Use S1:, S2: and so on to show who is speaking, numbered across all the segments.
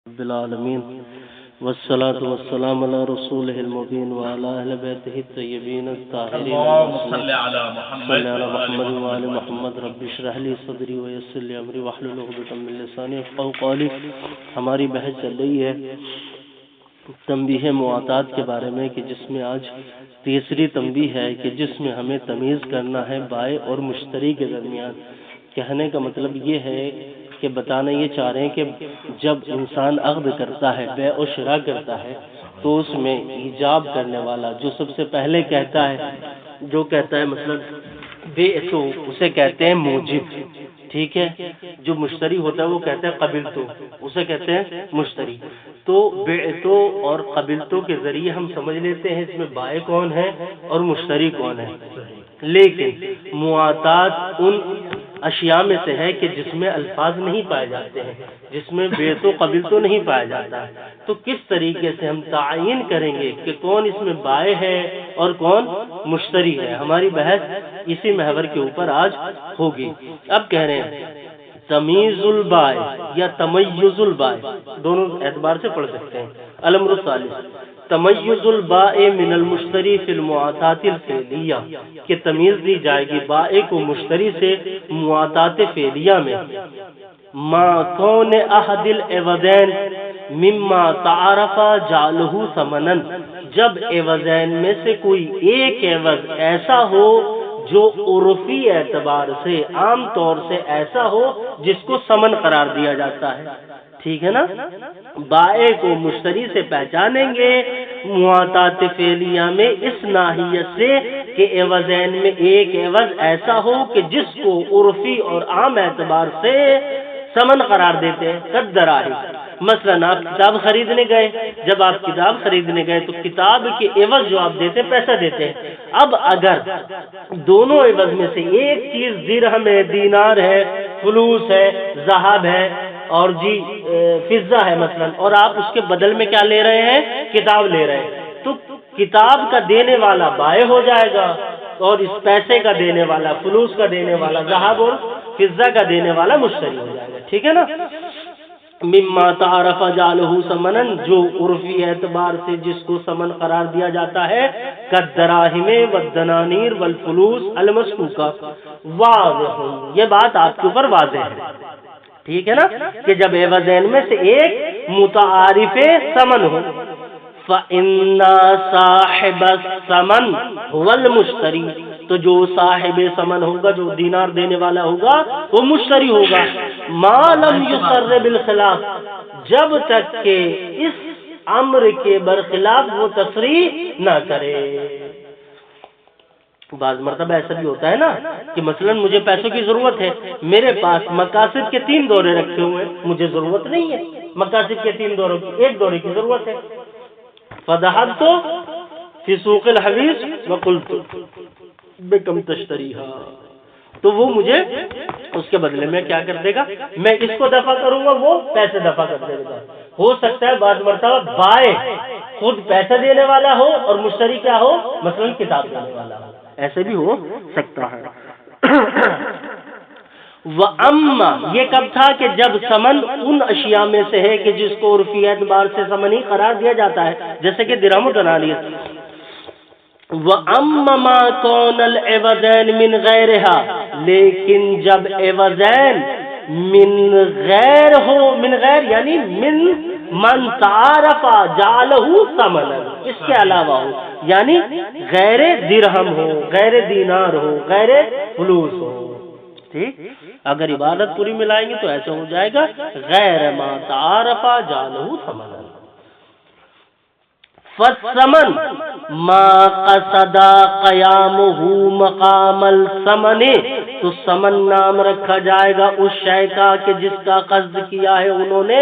S1: رب العالمین والصلاة والسلام علی رسولہ المبین وعلی اہل بیتہ الطیبین الطاہرین
S2: اللهم صل علی محمد
S1: صلی علی محمد وعلی محمد رب اشرح لی صدری ویسر لی امری واحلل عقدۃ من لسانی یفقہوا قولی۔ ہماری بحث چل رہی ہے تنبیہ معاطات کے بارے میں کہ جس میں آج تیسری تنبیہ ہے کہ جس میں ہمیں تمیز کرنا ہے بائع اور مشتری کے درمیان۔ کہنے کا مطلب یہ ہے کہ بتانا یہ چاہ رہے ہیں کہ جب انسان عقد کرتا ہے، بیع و شراء کرتا ہے، تو اس میں ایجاب کرنے والا جو سب سے پہلے کہتا ہے، جو کہتا ہے مثلا بیع تو اسے کہتے ہیں موجب، ٹھیک ہے۔ جو مشتری ہوتا ہے وہ کہتے ہیں قبلتو، اسے کہتے ہیں مشتری۔ تو بیعتو اور قبلتو کے ذریعے ہم سمجھ لیتے ہیں اس میں بائع کون ہے اور مشتری کون ہے۔ لیکن معاطات ان اشیاء میں سے ہے کہ جس میں الفاظ نہیں پائے جاتے ہیں، جس میں بیعت و قبلتو نہیں پایا جاتا ہے، تو کس طریقے سے ہم تعین کریں گے کہ کون اس میں بائع ہے اور کون مشتری ہے؟ ہماری بحث اسی محور کے اوپر آج ہوگی۔ اب کہہ رہے ہیں تمیز البائع یا تمیز البائع، دونوں اعتبار سے پڑھ سکتے ہیں۔ الامر الثالث تمیز البائع من المشتری فی المعاطات الفعلیہ، کہ تمیز دی جائے گی بائع کو مشتری سے معاطات فعلیہ میں۔ ما کون احد العوضین مما تعارف جعلہ ثمنا، جب عوضین میں سے کوئی ایک عوض ایسا ہو جو عرفی اعتبار سے عام طور سے ایسا ہو جس کو ثمن قرار دیا جاتا ہے، ٹھیک ہے نا۔ بائع کو مشتری سے پہچانیں گے معاطات فعلیہ میں اس ناحیت سے کہ عوضین میں ایک عوض ایسا ہو کہ جس کو عرفی اور عام اعتبار سے ثمن قرار دیتے ہیں۔ قدراہی، مثلا آپ کتاب خریدنے گئے، جب آپ کتاب خریدنے گئے تو کتاب کے عوض جو آپ دیتے پیسہ دیتے ہیں۔ اب اگر دونوں عوض میں سے ایک چیز درہم ہے، دینار ہے، فلوس ہے، ذهب ہے اور فضہ ہے مثلا، اور آپ اس کے بدل میں کیا لے رہے ہیں؟ کتاب لے رہے ہیں، تو کتاب کا دینے والا بائع ہو جائے گا اور اس پیسے کا دینے والا، فلوس کا دینے والا، ذهب اور فضہ کا دینے والا مشتری ہو جائے گا، ٹھیک ہے نا۔ مما تعارف جعلہ ثمنا، جو عرفی اعتبار سے جس کو ثمن قرار دیا جاتا ہے، کالدراہم والدنانیر والفلوس المسکوکہ، واضح، یہ بات آپ کے اوپر واضح ہے، ٹھیک ہے نا، کہ جب عوضین میں سے ایک متعارف ثمن ہو، فإن صاحب الثمن هو المشتری، تو جو صاحب ثمن ہوگا، جو دینار دینے والا ہوگا، وہ مشتری ہوگا۔ ما لم یصر بالخلاف، جب تک کہ اس امر کے برخلاف وہ تصریح نہ کرے۔ بعض مرتبہ ایسا بھی ہوتا ہے نا کہ مثلا مجھے پیسوں کی ضرورت ہے، میرے پاس مقاصد کے 3 دورے رکھے ہوئے ہیں، مجھے ضرورت نہیں ہے مقاصد کے 3 دوروں کی، ایک دورے کی ضرورت ہے۔ فذهبت فی سوق الحویج وقلت بکم تشتریھا، تو وہ مجھے اس کے بدلے میں کیا کر دے گا؟ میں اس کو دفع کروں گا، وہ پیسے دفع کر دے گا۔ ہو سکتا ہے بعض مرتبہ بائع خود پیسہ دینے والا ہو اور مشتری کیا ہو؟ مثلا کتاب دینے والا ہو، ایسے بھی ہو سکتا ہے۔ وَأَمَّا، یہ کب تھا کہ جب ثمن ان اشیاء میں سے ہے کہ جس کو عرفی اعتبار سے ثمن ہی قرار دیا جاتا ہے، جیسے کہ درہم و دنانیر۔ وَأَمَّا مَا كَانَ الْعِوَضَيْنِ مِنْ غَيْرِهَا، لیکن جب عوضین من غیر ہو، من غیر یعنی من تعارف جعلہ ثمنا، اس کے علاوہ ہو، یعنی غیر درہم ہو، غیر دینار ہو، غیر فلوس ہو، ٹھیک۔ اگر عبادت پوری ملائیں گے تو ایسا ہو جائے گا غیر ما تعارف جعلہ ثمنا۔ فالثمن ما قصد قیامہ مقام الثمن، تو ثمن نام رکھا جائے گا اس شے کا کہ جس کا قصد کیا ہے انہوں نے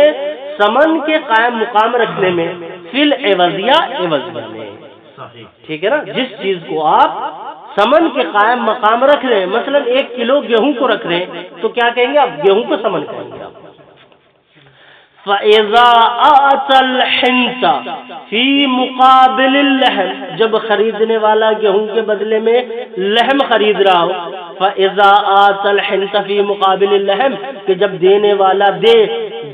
S1: ثمن کے قائم مقام رکھنے میں، فی العوض یا عوض میں، ٹھیک ہے نا۔ جس چیز کو آپ ثمن کے قائم مقام رکھ رہے ہیں، مثلا 1 کلو گیہوں کو رکھ رہے ہیں تو کیا کہیں گے آپ؟ گیہوں کو ثمن کہیں گے آپ۔ فَإِذَا أَعْتَى الْحِنْطَ فِي مُقَابِلِ اللَّحْمِ، جب خریدنے والا گیہوں کے بدلے میں لحم خرید رہا ہو، فَإِذَا أَعْتَى الْحِنْطَ فِي مُقَابِلِ اللَّحْمِ، کہ جب دینے والا دے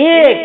S1: 1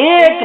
S1: 1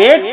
S1: 1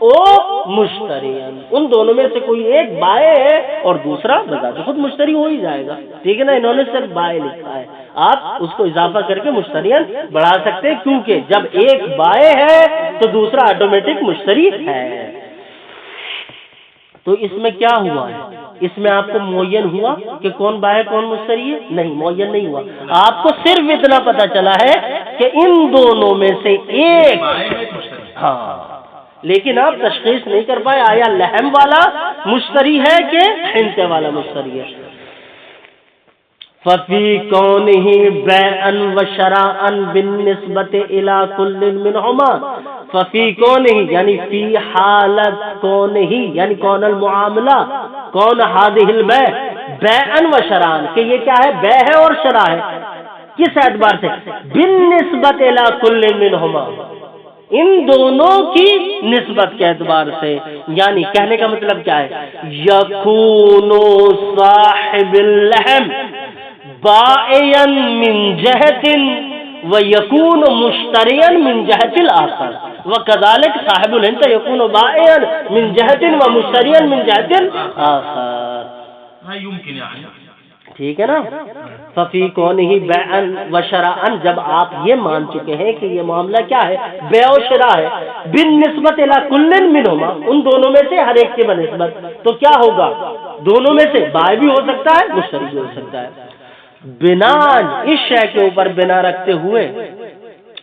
S1: او مشتریان، ان دونوں میں سے کوئی ایک بائع ہے اور دوسرا بذات خود مشتری ہو ہی جائے گا، ٹھیک ہے نا؟ انہوں نے صرف بائع لکھا ہے، آپ اس کو اضافہ کر کے مشتریان بڑھا سکتے ہیں، کیونکہ جب ایک بائع ہے تو دوسرا آٹومیٹک مشتری ہے۔ تو اس میں کیا ہوا ہے؟ اس میں آپ کو معین ہوا کہ کون بائع کون مشتری ہے؟ نہیں، معین نہیں ہوا، آپ کو صرف اتنا پتا چلا ہے کہ ان دونوں میں سے ایک، ہاں، لیکن آپ تشخیص نہیں کر پائے آیا لحم والا مشتری ہے کہ حنطے والا مشتری ہے۔ ففی کونہ بیعا و شراء بالنسبت الی کل منہما، ففی کونہ یعنی فی حالت کونہ یعنی کون المعاملہ، کون ہذہ البیع بیعا و شراء، کہ یہ کیا ہے؟ بیع ہے اور شراء ہے، کس اعتبار سے؟ بالنسبت الی کل منہما، ان دونوں کی نسبت کے اعتبار سے، یعنی کہنے کا مطلب کیا ہے؟ یکون صاحب اللحم بائعا من جہت ویکون مشتریا من جہت الآخر، وکذالک صاحب الحنطہ یکون بائعا من جہت ومشتریا من جہت الآخر،
S2: يمكن يعني،
S1: ٹھیک ہے نا؟ ففی کونہ بیعا و شراء، جب آپ یہ مان چکے ہیں کہ یہ معاملہ کیا ہے؟ بیع و شراء ہے، بالنسبت الی کل منہما، ان دونوں میں سے ہر ایک کے بنسبت، تو کیا ہوگا؟ دونوں میں سے بائع بھی ہو سکتا ہے، مشتری بھی ہو سکتا ہے۔ بنا اس شے کے اوپر بنا رکھتے ہوئے،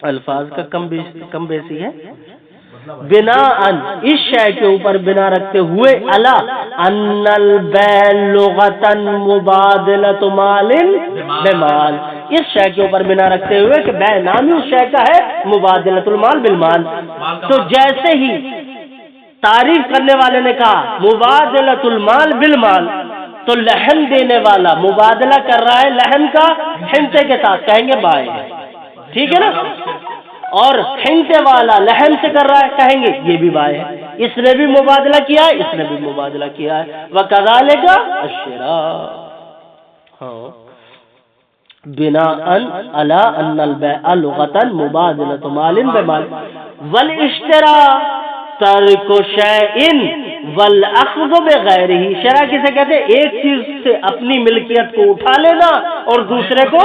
S1: الفاظ کا کم بیسی ہے، بنا اس شے کے اوپر بنا رکھتے ہوئے، الا ان البیع لغتا مبادلۃ مال بمال، اس شے کے اوپر بنا رکھتے ہوئے کہ بیع نام اس شے کا ہے مبادلۃ المال بالمال، تو جیسے ہی تعریف کرنے والے نے کہا مبادلۃ المال بالمال، تو لحم دینے والا مبادلہ کر رہا ہے لحم کا حنطے کے ساتھ، کہیں گے بائع ہے، ٹھیک ہے نا؟ اور حنطے والا لحم سے کر رہا ہے، کہیں گے یہ بھی بائع ہے، اس نے بھی مبادلہ کیا ہے، اس نے بھی مبادلہ کیا ہے۔ وَكَذَلِكَ الشِّرَاءُ، ہاں، بناء علی ان البیع لغۃ مبادلۃ مال بمال، والاشتراء ترک شیء والاخذ بغیرہ، شرع کسے کہتے ہیں؟ ایک چیز سے اپنی ملکیت کو اٹھا لینا اور دوسرے کو،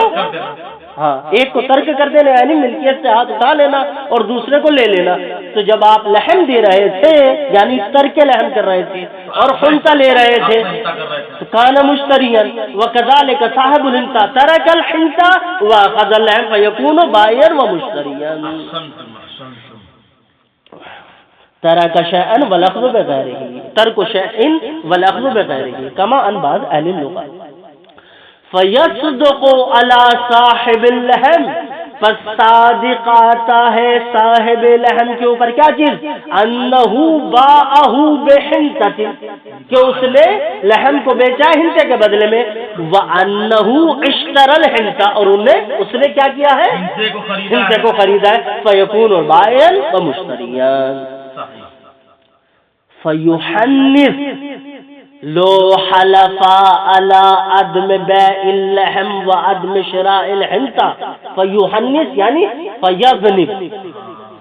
S1: ہاں، ایک کو ترک کر دینا یعنی ملکیت سے ہاتھ اٹھا لینا اور دوسرے کو لے لینا۔ تو جب آپ لحم دے رہے تھے یعنی ترک لحم کر رہے تھے اور حنطہ لے رہے تھے تو کان مشتریا، وکذالک صاحب الحنطہ ترک الحنطہ واخذ اللحم فیکون بائعا ومشتریا، ترک شیئا والاخذ بغیرہ، ترک شیئا والاخذ بغیرہ، کما ان بعض اہل اللغہ۔ فیصدق علی صاحب اللحم، پس صادق آتا ہے صاحب لحم کے اوپر کیا چیز؟ انہو باعہ بحنطۃ، کہ اس نے لحم کو بیچا حنطے کے بدلے میں، وانہو اشتری الحنطہ، اور اس نے کیا کیا ہے؟ حنطے کو خریدا ہے، فیکون بائعا ومشتریا۔ فیحنث لو حلفا علی عدم بیع اللحم و عدم شراء الحنطہ، فیحنث یعنی فیذنب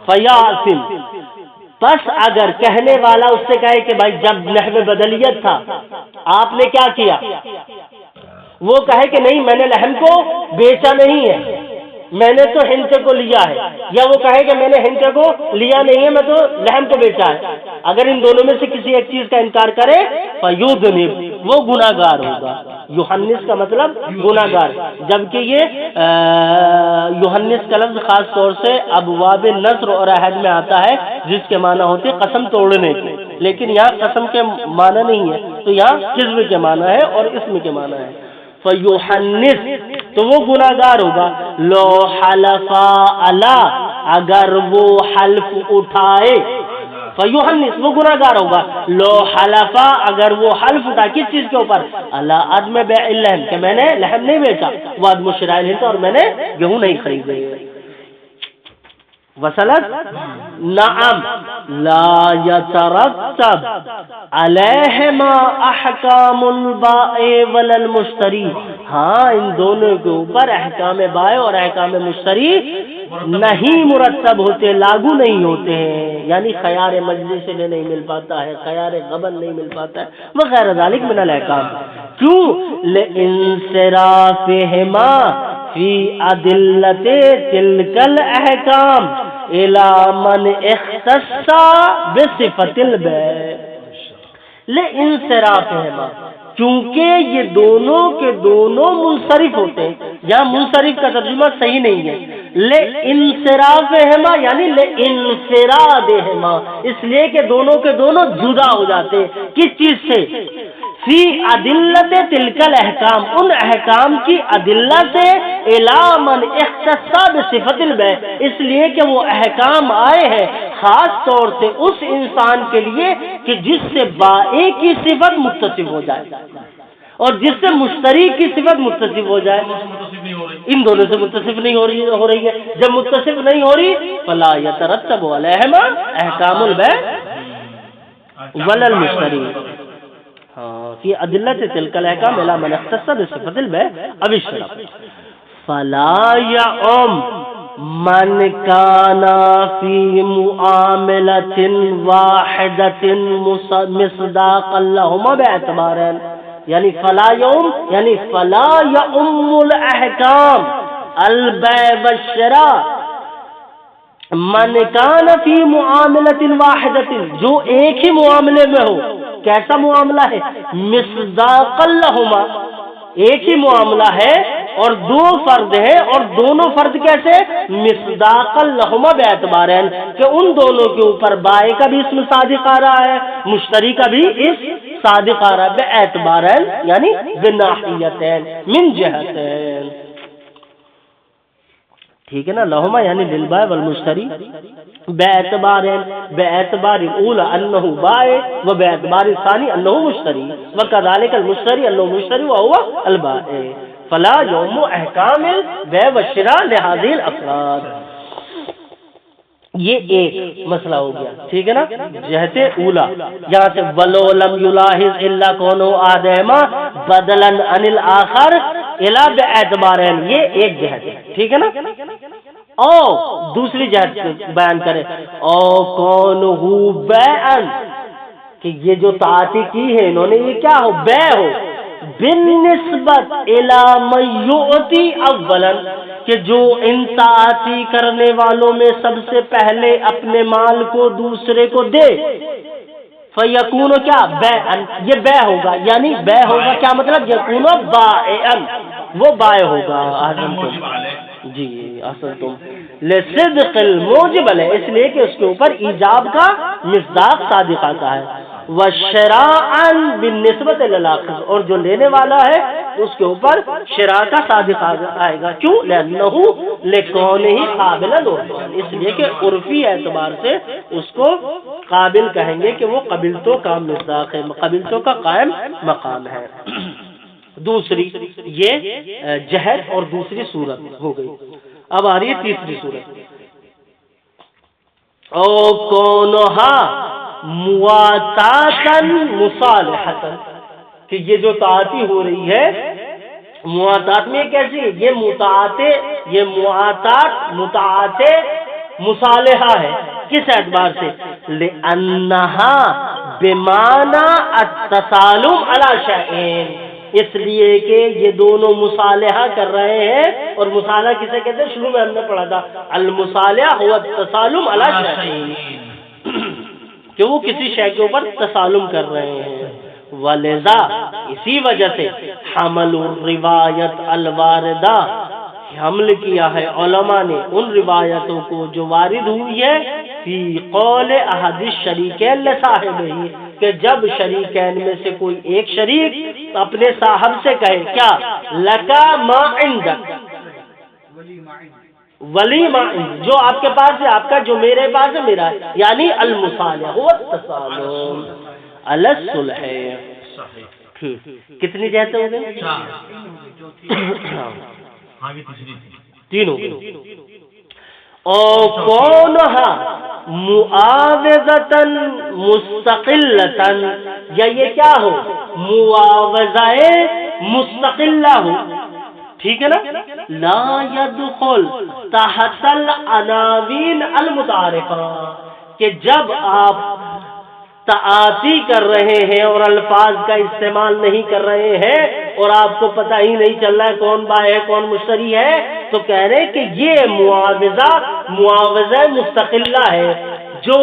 S1: فیعصم، بس اگر کہنے والا اس سے کہے کہ بھائی جب نحو بدلیت تھا آپ نے کیا کیا، وہ کہے کہ نہیں میں نے لحم کو بیچا نہیں ہے، میں نے تو حنطے کو لیا ہے، یا وہ کہے کہ میں نے حنطے کو لیا نہیں ہے میں تو لحم کو بیچا ہے، اگر ان دونوں میں سے کسی ایک چیز کا انکار کرے فیذنب، وہ گناہ گار ہوگا۔ یحنث کا مطلب گناہ گار، جبکہ یہ یحنث کا لفظ خاص طور سے ابواب نصر اور عہد میں آتا ہے جس کے معنی ہوتے قسم توڑنے کے، لیکن یہاں قسم کے معنی نہیں ہے، تو یہاں کذب کے معنی ہے اور اسم کے معنی ہے۔ فیحنث تو وہ گناہ گار ہوگا، لو حلفا علی، اگر وہ حلف اٹھائے، فیحنث وہ گناہ گار ہوگا، لو حلفا اگر وہ حلف اٹھا کس چیز کے اوپر؟ علی عدم بیع اللحم، کہ میں نے لحم نہیں بیچا، وعدم شراء الحنطہ، اور میں نے گیہوں نہیں خریدے، وصلت نعم لا يترتب علیہما احکام البائع ولا المشتری، ہاں ان دونوں کے اوپر احکام بائع اور احکام مشتری نہیں مرتب ہوتے، لاگو نہیں ہوتے ہیں، یعنی خیار مجلس سے نہیں مل پاتا ہے، خیار غبن نہیں مل پاتا ہے، وغیرہ ذالک من الاحکام. کیوں؟ لانصرافہما فی ادلۃ تلک الاحکام الی من اختص بصفۃ البیع. لانصرافہما، کیونکہ یہ دونوں کے دونوں منصرف ہوتے ہیں. یہاں منصرف کا ترجمہ صحیح نہیں ہے، لانصرافہما یعنی لانفرادہما، اس لیے کہ دونوں کے دونوں جدا ہو جاتے ہیں. کس چیز سے؟ فی ادلۃ تلک الاحکام، ان احکام کی ادلہ سے، الی من اختص بصفۃ البیع، اس لیے کہ وہ احکام آئے ہیں خاص طور سے اس انسان کے لیے کہ جس سے بائع کی صفت متصف ہو جائے اور جس سے مشتری کی صفت متصف ہو جائے. ان دونوں سے متصف نہیں ہو رہی ہے. جب متصف نہیں ہو رہی فلا یترتب علیہما احکام البیع ولا المشتری. ہاں فی ادلۃ تلک الاحکام الی من اختص بصفۃ البیع او الشراء. فلا یعم من کان فی معاملۃ واحدۃ مصداقا لہما باعتبارین، یعنی فلا یعم یعنی فلا یعم الاحکام البیع والشراء من کان فی معاملۃ واحدۃ، جو ایک ہی معاملے میں ہو. کیسا معاملہ ہے؟ مصداقا لہما، ایک ہی معاملہ ہے اور دو فرد ہیں، اور دونوں فرد کیسے؟ مصداقا لہما باعتبارین، کہ ان دونوں کے اوپر بائع کا بھی اسم صادق آ رہا ہے، مشتری کا بھی اسم صادق آ رہا ہے، باعتبارین یعنی بناحیتین من جہتین. ٹھیک ہے نا؟ لہما یعنی للبائع والمشتری باعتبارین، باعتبار الاولى انه بائع وباعتبار الثاني انه مشتری، وكذلك المشتری انه مشتری وهو البائع. فلا یوم احکام البیع والشراء لهذه الافراد. یہ ایک مسئلہ ہو گیا. ٹھیک ہے نا؟ جہت اولا یہاں سے ولو لم یلاحظ الا کونہ احدہما بدلا عن الاخر الا باعتبارین، یہ ایک جہت ہے. ٹھیک ہے نا؟ او دوسری جہت بیان کرے او کونہ بیعا، کہ یہ جو طاعتی کی ہے انہوں نے یہ کیا ہو؟ بیع ہو. بالنسبت الی من یعطی اولا، کہ جو ان طاعتی کرنے والوں میں سب سے پہلے اپنے مال کو دوسرے کو دے. فیکون کیا؟ بیعا، یہ بیع ہوگا. یعنی بیع ہوگا کیا مطلب؟ یکون بائعا، وہ بائع ہوگا. جی اصل تم لصدق الموجب علیہ، اس لیے کہ اس کے اوپر ایجاب کا مصداق صادق آتا ہے. وشراء بالنسبت للآخر، اور جو لینے والا ہے اس کے اوپر شراء کا صادق آئے گا. کیوں؟ لأنه لکونہ قابلا عرفا، اس لیے کہ عرفی اعتبار سے اس کو قابل کہیں گے کہ وہ قبلتوں کا مصداق ہے، قبلتوں کا قائم مقام ہے. دوسری یہ جہت اور دوسری صورت ہو گئی. اب آ رہی ہے تیسری صورت. او کونہا مواتاتن مصالحتن، کہ یہ جو طاعتی ہو رہی ہے مواتات میں کیسی ہے؟ یہ متعاطے مصالحہ ہے. کس اعتبار سے؟ لأنہا بمعنی التسالم علی شیئین، اس لیے کہ یہ دونوں مصالحہ کر رہے ہیں. اور مصالحہ کسے کہتے ہیں؟ شروع میں ہم نے پڑھا تھا المصالحہ هو التسالم علی شیئین، کہ وہ کسی شے کے اوپر تسالم کر رہے ہیں. ولذا اسی وجہ سے حمل الروایت الواردہ، حمل کیا ہے علماء نے ان روایتوں کو جو وارد ہوئی ہے فی قول احد الشریکین لصاحبہ، کہ جب شریکین میں سے کوئی ایک شریک اپنے صاحب سے کہے کیا؟ لکا ما عندک، ولی ما عندک، جو آپ کے پاس ہے آپ کا، جو میرے پاس ہے میرا ہے. یعنی المصالحہ هو التسالم علی الصلح. کتنی جہتیں ہو گئی؟ تین ہو گئی. اور کونہا معاوضتن مستقلتن، یا یہ کیا ہو معاوضہ مستقلہ ہو، ٹھیک ہے نا. لا يدخل تحت العناوین المتعارفہ، کہ جب آپ تعاطی کر رہے ہیں اور الفاظ کا استعمال نہیں کر رہے ہیں اور آپ کو پتہ ہی نہیں چل رہا ہے کون بائع ہے کون مشتری ہے، تو کہہ رہے ہیں کہ یہ معاوضہ مستقلہ ہے جو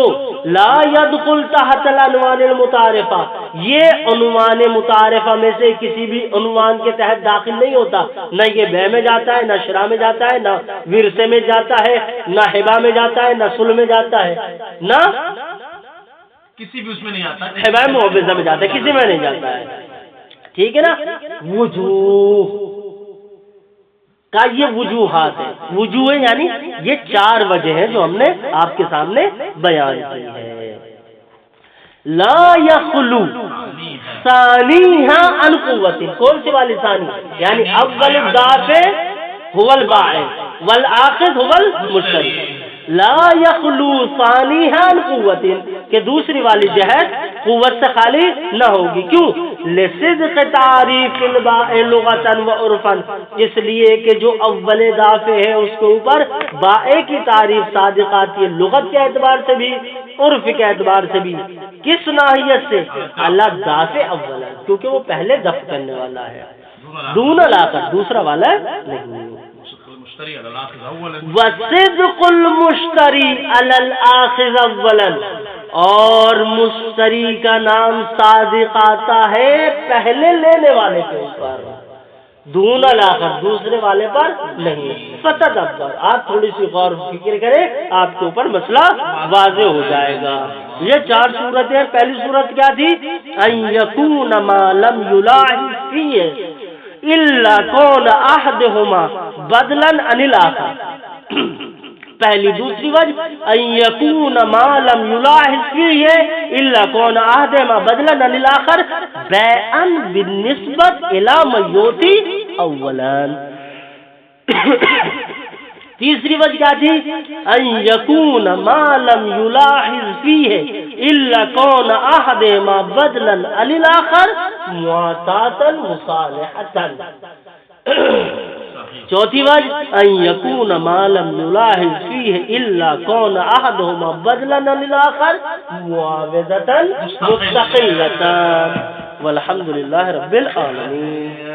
S1: لا يدخل تحت العنوان المتعارفہ، یہ عنوان متعارفہ میں سے کسی بھی عنوان کے تحت داخل نہیں ہوتا. نہ یہ بیع میں جاتا ہے، نہ شراء میں جاتا ہے، نہ ورثے میں جاتا ہے، نہ ہبہ میں جاتا ہے، نہ صلح میں جاتا ہے، نہ
S2: کسی بھی اس میں نہیں آتا،
S1: ہبہ معاوضہ میں جاتا ہے، کسی میں نہیں جاتا ہے. ٹھیک ہے نا. وجوہ کا یہ وجوہات ہے، وجوہ یعنی یہ 4 وجہ ہیں جو ہم نے آپ کے سامنے بیان کی ہے. لا یخلو ثانیہا عن قوت، کون سی والی ثانی؟ یعنی اول الدافع هو البائع والآخذ هو المشتری. لا یخلو ثانیہا عن قوت، کہ دوسری والی جہت قوت سے خالی نہ ہوگی. کیوں؟ لصدق تعریف البائع لغتا و عرفا، اس لیے کہ جو اول دافع ہے اس کے اوپر بائع کی تعریف صادق آتی ہے، لغت کے اعتبار سے بھی عرف کے اعتبار سے بھی. کس ناحیت سے؟ اللہ دافع اول ہے کیونکہ وہ پہلے دفع کرنے والا ہے، دون الاخر دوسرا والا نہیں. وصدق المشتری علی الاخذ اولا، اور مشتری کا نام صادق آتا ہے پہلے لینے والے کے اوپر، دون الاخر دوسرے والے پر نہیں. فتدبر، آپ تھوڑی سی غور و فکر کریں، آپ کے اوپر مسئلہ واضح ہو جائے گا. یہ 4 صورتیں. پہلی صورت کیا تھی؟ ان یکون ما لم یلاحظ فیہ الا کون احدہما بدلا عن الاخر. پہلی. دوسری وجہ ان یکون ما لم یلاحظ فیہ الا کون احدہما بدلا عن الاخر بیعا بالنسبت الی من یؤتی اولا. تیسری وجہ کیا تھی؟ ان یکون ما لم یلاحظ فیہ الا کون احدہما بدلا عن الاخر معطاتا مصالحتا. چوتھی وجہ ان یکون ما لم یلاحظ فیہ الا کون احدہما بدلا عن الاخر معاوضتا مستقلتا. والحمد للہ رب العالمین.